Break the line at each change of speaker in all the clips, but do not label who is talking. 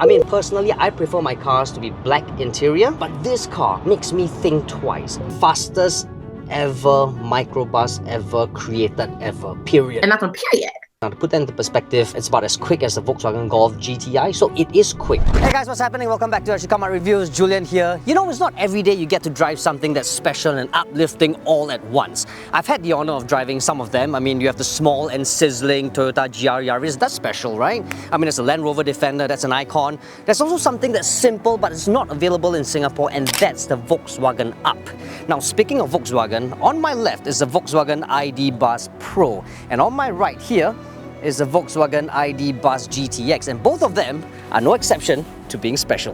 I mean, personally, I prefer my cars to be black interior, but this car makes me think twice. Fastest ever microbus ever created ever, period.
And that's on period.
Now, to put that into perspective, it's about as quick as the Volkswagen Golf GTI, so it is quick. Hey guys, what's happening? Welcome back to Sgcarmart Reviews. Julian here. You know, it's not every day you get to drive something that's special and uplifting all at once. I've had the honor of driving some of them. I mean, you have the small and sizzling Toyota GR Yaris. That's special, right? I mean, there's a Land Rover Defender, that's an icon. There's also something that's simple, but it's not available in Singapore, and that's the Volkswagen Up. Now, speaking of Volkswagen, on my left is the Volkswagen ID Buzz Pro, and on my right here is the Volkswagen ID Buzz GTX, and both of them are no exception to being special.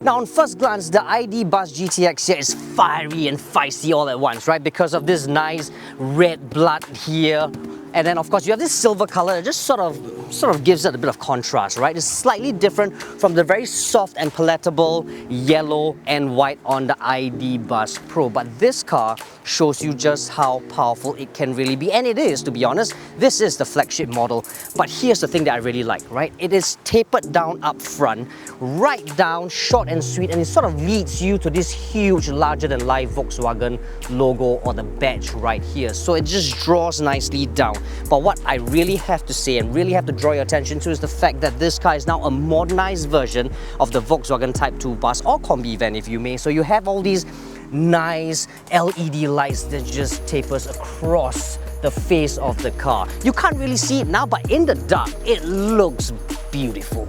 Now, on first glance, the ID Buzz GTX here is fiery and feisty all at once, right? Because of this nice red blood here. And then, of course, you have this silver color that just sort of gives it a bit of contrast, right? It's slightly different from the very soft and palatable yellow and white on the ID Buzz Pro. But this car shows you just how powerful it can really be. And it is, to be honest. This is the flagship model. But here's the thing that I really like, right? It is tapered down up front, right down, short and sweet, and it sort of leads you to this huge, larger-than-life Volkswagen logo or the badge right here. So it just draws nicely down. But what I really have to say and really have to draw your attention to is the fact that this car is now a modernized version of the Volkswagen Type 2 bus, or Combi van if you may. So you have all these nice LED lights that just tapers across the face of the car. You can't really see it now, but in the dark, it looks beautiful.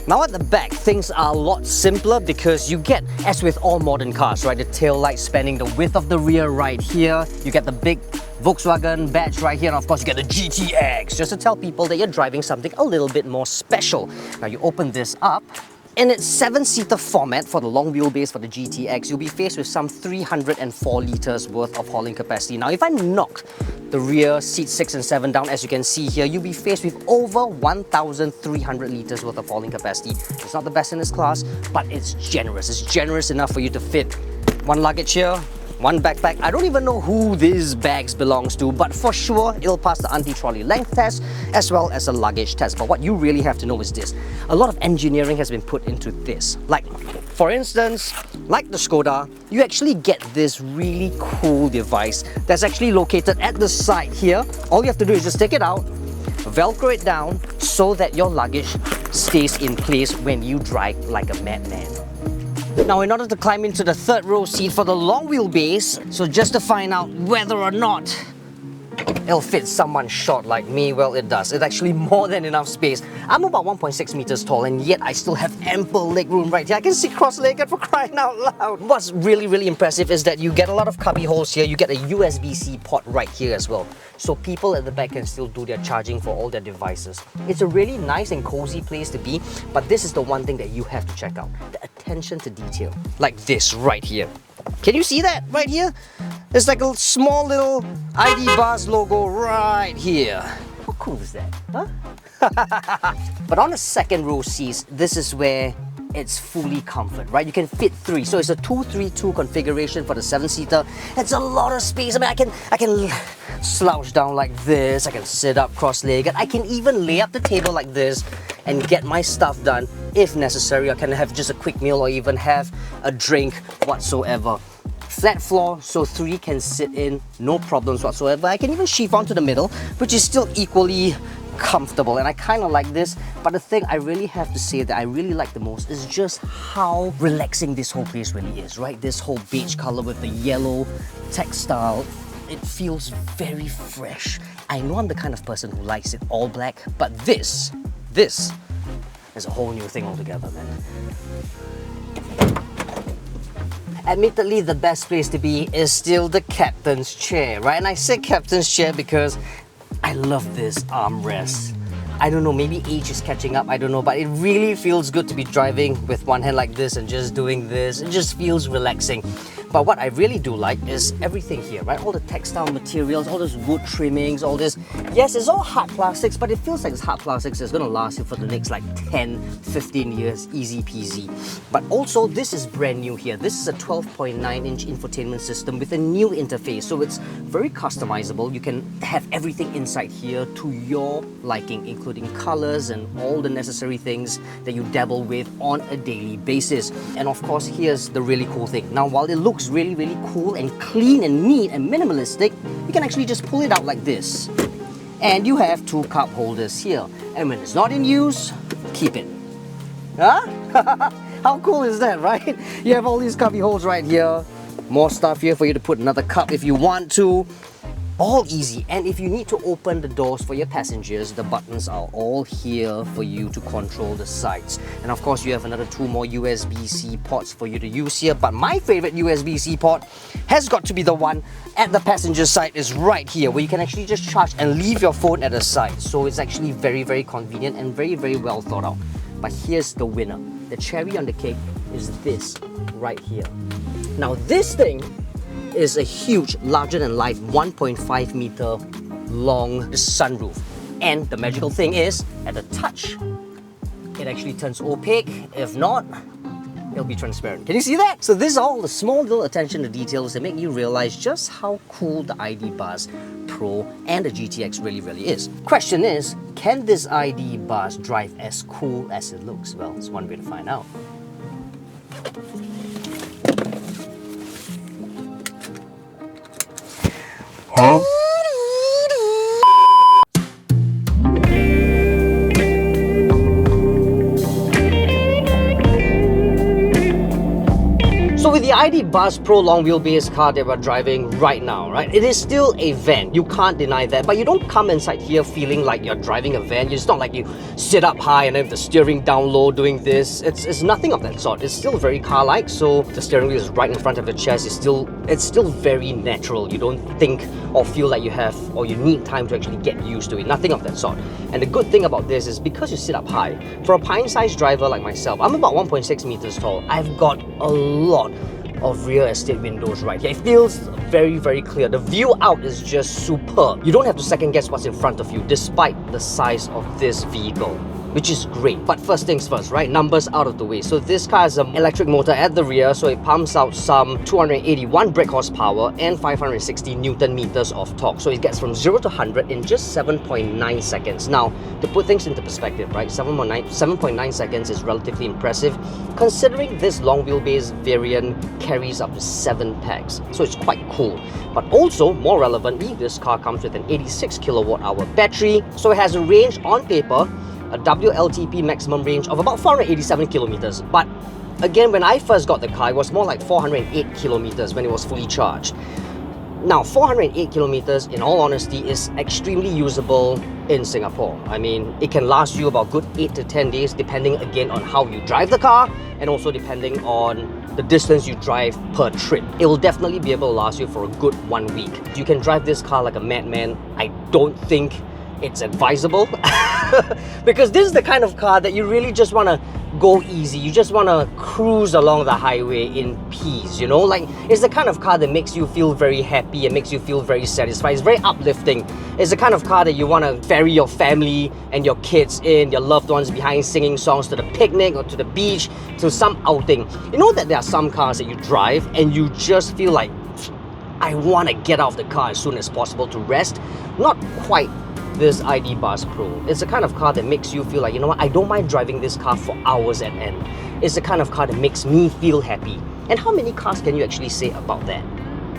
Now at the back, things are a lot simpler because you get, as with all modern cars, right, the tail light spanning the width of the rear right here. You get the big Volkswagen badge right here, and of course you get the GTX, just to tell people that you're driving something a little bit more special. Now you open this up. In its 7-seater format for the long wheelbase for the GTX, you'll be faced with some 304 litres worth of hauling capacity. Now, if I knock the rear seats 6 and 7 down, as you can see here, you'll be faced with over 1,300 litres worth of hauling capacity. It's not the best in its class, but it's generous. It's generous enough for you to fit one luggage here, one backpack. I don't even know who these bags belongs to, but for sure it'll pass the anti-trolley length test as well as a luggage test. But what you really have to know is this: a lot of engineering has been put into this. Like, for instance, like the Skoda, you actually get this really cool device that's actually located at the side here. All you have to do is just take it out, Velcro it down so that your luggage stays in place when you drive like a madman. Now, in order to climb into the third row seat for the long wheelbase, so just to find out whether or not it'll fit someone short like me, well, it does. It's actually more than enough space. I'm about 1.6 meters tall, and yet I still have ample leg room right here. I can sit cross-legged, for crying out loud. What's really impressive is that you get a lot of cubby holes here. You get a USB-C port right here as well, so people at the back can still do their charging for all their devices. It's a really nice and cozy place to be, but this is the one thing that you have to check out: the attention to detail. Like this right here. Can you see that right here? There's like a small little ID Buzz logo right here. How cool is that, huh? But on the second row seats, this is where it's fully comfort, right? You can fit 3, so it's a 2-3-2 configuration for the 7-seater. It's a lot of space. I mean, I can slouch down like this. I can sit up cross-legged. I can even lay up the table like this and get my stuff done if necessary. I can have just a quick meal or even have a drink whatsoever. Flat floor, so 3 can sit in, no problems whatsoever. I can even sheave onto the middle, which is still equally comfortable, and I kind of like this. But the thing I really have to say that I really like the most is just how relaxing this whole place really is, right? This whole beige color with the yellow textile, it feels very fresh. I know I'm the kind of person who likes it all black, but this is a whole new thing altogether, man. Admittedly, the best place to be is still the captain's chair, right? And I say captain's chair because I love this armrest. I don't know, maybe age is catching up, I don't know, but it really feels good to be driving with one hand like this and just doing this. It just feels relaxing. But what I really do like is everything here, right? All the textile materials, all those wood trimmings, all this. Yes, it's all hard plastics, but it feels like it's hard plastics that's gonna last you for the next like 10, 15 years, easy peasy. But also, this is brand new here. This is a 12.9-inch infotainment system with a new interface, so it's very customizable. You can have everything inside here to your liking, including colors and all the necessary things that you dabble with on a daily basis. And of course, here's the really cool thing. Now, while it looks really, really cool and clean and neat and minimalistic, you can actually just pull it out like this. And you have two cup holders here. And when it's not in use, keep it. Huh? How cool is that, right? You have all these cubby holes right here. More stuff here for you to put another cup if you want to. All easy. And if you need to open the doors for your passengers, the buttons are all here for you to control the sides. And of course, you have another two more USB-C ports for you to use here. But my favorite USB-C port has got to be the one at the passenger side, is right here, where you can actually just charge and leave your phone at the side. So it's actually very, very convenient and very, very well thought out. But here's the winner. The cherry on the cake is this right here. Now this thing is a huge, larger-than-life 1.5 meter long sunroof. And the magical thing is, at the touch, it actually turns opaque. If not, it'll be transparent. Can you see that? So these are all the small little attention to details that make you realize just how cool the ID Buzz Pro and the GTX really, really is. Question is, can this ID Buzz drive as cool as it looks? Well, it's one way to find out. Huh? So with the ID Buzz Pro long wheelbase car that we're driving right now, right? It is still a van. You can't deny that. But you don't come inside here feeling like you're driving a van. It's not like you sit up high and have the steering down low doing this. It's nothing of that sort. It's still very car-like. So the steering wheel is right in front of the chest. It's still very natural. You don't think or feel like you have or you need time to actually get used to it. Nothing of that sort. And the good thing about this is because you sit up high, for a pint-sized driver like myself, I'm about 1.6 meters tall. I've got a lot of rear estate windows right here. It feels very, very clear. The view out is just superb. You don't have to second guess what's in front of you despite the size of this vehicle, which is great. But first things first, right? Numbers out of the way. So this car has an electric motor at the rear, so it pumps out some 281 brake horsepower and 560 Newton meters of torque. So it gets from 0 to 100 in just 7.9 seconds. Now, to put things into perspective, right? 7.9 seconds is relatively impressive, considering this long wheelbase variant carries up to 7 pegs. So it's quite cool. But also, more relevantly, this car comes with an 86 kilowatt hour battery. So it has a range on paper, a WLTP maximum range of about 487 kilometers. But again, when I first got the car, it was more like 408 kilometers when it was fully charged. Now, 408 kilometers, in all honesty, is extremely usable in Singapore. I mean, it can last you about good 8 to 10 days, depending again on how you drive the car and also depending on the distance you drive per trip. It will definitely be able to last you for a good 1 week. You can drive this car like a madman. I don't think it's advisable because this is the kind of car that you really just want to go easy. You just want to cruise along the highway in peace, you know? Like, it's the kind of car that makes you feel very happy and makes you feel very satisfied. It's very uplifting. It's the kind of car that you want to ferry your family and your kids in, your loved ones behind, singing songs to the picnic or to the beach, to some outing. You know that there are some cars that you drive and you just feel like, I want to get out of the car as soon as possible to rest. Not quite this ID Buzz Pro. It's the kind of car that makes you feel like, you know what, I don't mind driving this car for hours at end. It's the kind of car that makes me feel happy. And how many cars can you actually say about that?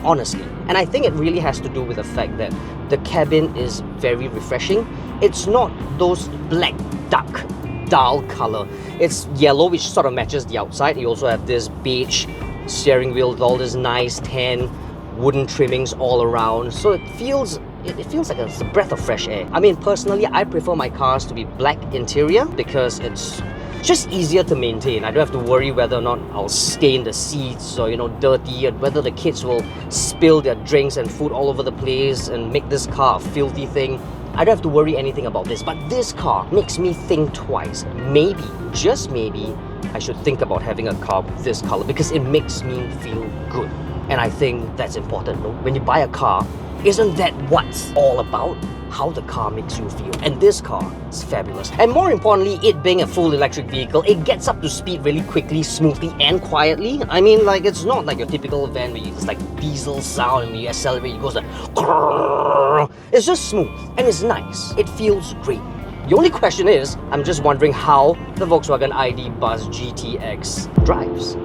Honestly. And I think it really has to do with the fact that the cabin is very refreshing. It's not those black duck dull color. It's yellow, which sort of matches the outside. You also have this beige steering wheel with all this nice tan wooden trimmings all around. So it feels like it's a breath of fresh air. I mean, personally, I prefer my cars to be black interior because it's just easier to maintain. I don't have to worry whether or not I'll stain the seats or, you know, dirty, and whether the kids will spill their drinks and food all over the place and make this car a filthy thing. I don't have to worry anything about this. But this car makes me think twice. Maybe, just maybe, I should think about having a car with this color because it makes me feel good. And I think that's important. No? When you buy a car, isn't that what's all about? How the car makes you feel. And this car is fabulous. And more importantly, it being a full electric vehicle, it gets up to speed really quickly, smoothly, and quietly. I mean, like, it's not like your typical van where it's like diesel sound and when you accelerate, it goes like grrr. It's just smooth and it's nice. It feels great. The only question is, I'm just wondering how the Volkswagen ID Buzz GTX drives.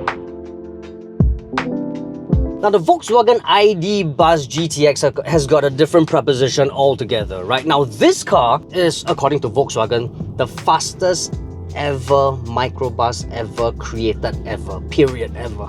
Now the Volkswagen ID Buzz GTX has got a different proposition altogether, right? Now this car is, according to Volkswagen, the fastest ever microbus ever created ever, period ever.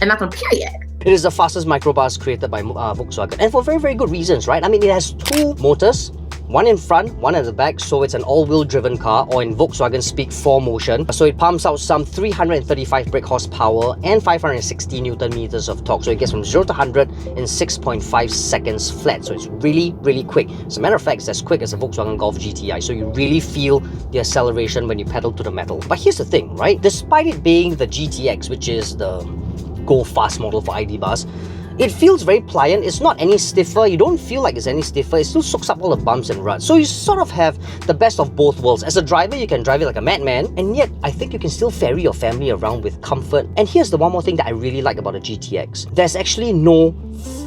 And not a period.
It is the fastest microbus created by Volkswagen, and for very, very good reasons, right? I mean, it has two motors, one in front, one at the back, so it's an all-wheel driven car, or in Volkswagen speak, 4Motion. So it pumps out some 335 brake horsepower and 560 Newton meters of torque. So it gets from 0 to 100 in 6.5 seconds flat. So it's really, really quick. As a matter of fact, it's as quick as a Volkswagen Golf GTI. So you really feel the acceleration when you pedal to the metal. But here's the thing, right? Despite it being the GTX, which is the go fast model for ID Buzz, it feels very pliant. It's not any stiffer. You don't feel like it's any stiffer. It still soaks up all the bumps and ruts. So you sort of have the best of both worlds. As a driver, you can drive it like a madman, and yet I think you can still ferry your family around with comfort. And here's the one more thing that I really like about the GTX. There's actually no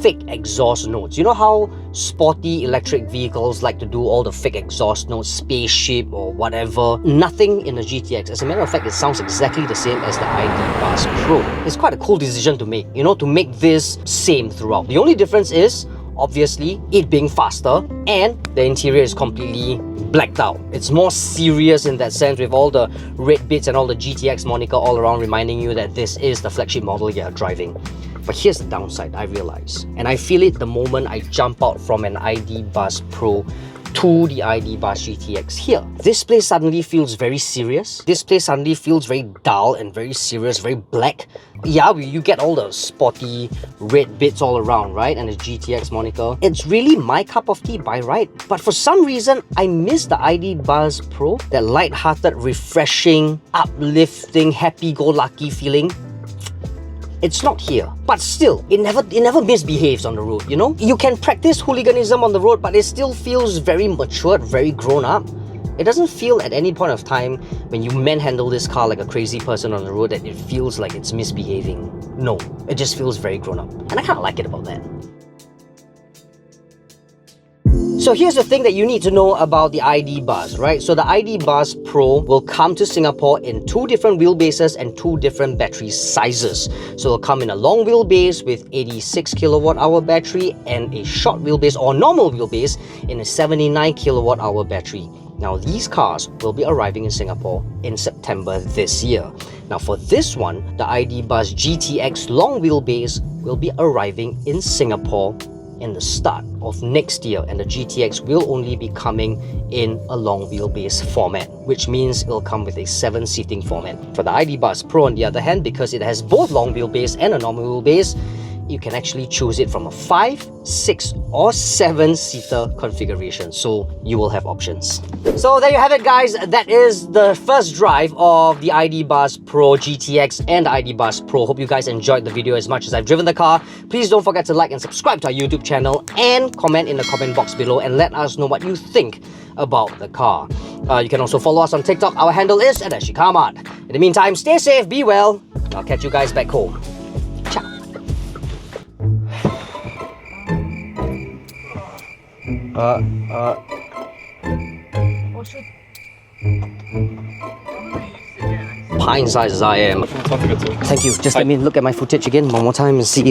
fake exhaust notes. You know how sporty electric vehicles like to do all the fake exhaust notes, spaceship or whatever? Nothing in the GTX. As a matter of fact, it sounds exactly the same as the ID Buzz Pro. It's quite a cool decision to make, you know, to make this same throughout. The only difference is, obviously, it being faster and the interior is completely blacked out. It's more serious in that sense, with all the red bits and all the GTX moniker all around reminding you that this is the flagship model you're driving. But here's the downside, I realize, and I feel it the moment I jump out from an ID Buzz Pro to the ID Buzz GTX here. This place suddenly feels very serious. This place suddenly feels very dull and very serious, very black. Yeah, you get all the sporty red bits all around, right? And the GTX moniker. It's really my cup of tea by right. But for some reason, I miss the ID Buzz Pro. That light-hearted, refreshing, uplifting, happy-go-lucky feeling. It's not here. But still, it never misbehaves on the road, you know? You can practice hooliganism on the road, but it still feels very matured, very grown up. It doesn't feel at any point of time when you manhandle this car like a crazy person on the road that it feels like it's misbehaving. No, it just feels very grown up. And I kind of like it about that. So here's the thing that you need to know about the ID Buzz, right? So the ID Buzz Pro will come to Singapore in two different wheelbases and two different battery sizes. So it'll come in a long wheelbase with 86 kilowatt hour battery and a short wheelbase or normal wheelbase in a 79 kilowatt hour battery. Now these cars will be arriving in Singapore in September this year. Now for this one, the ID Buzz GTX long wheelbase will be arriving in Singapore in the start of next year, and the GTX will only be coming in a long wheelbase format, which means it'll come with a 7-seating format. For the ID Buzz Pro, on the other hand, because it has both long wheelbase and a normal wheelbase, you can actually choose it from a 5, 6 or 7-seater configuration, so you will have options. So there you have it, guys. That is the first drive of the ID Buzz Pro GTX and the ID Buzz Pro. Hope you guys enjoyed the video as much as I've driven the car. Please don't forget to like and subscribe to our YouTube channel and comment in the comment box below and let us know what you think about the car. You can also follow us on TikTok. Our handle is @Sgcarmart. In the meantime, stay safe, be well. I'll catch you guys back home. Pint size as I am. Thank you. Just let me look at my footage again one more time and see.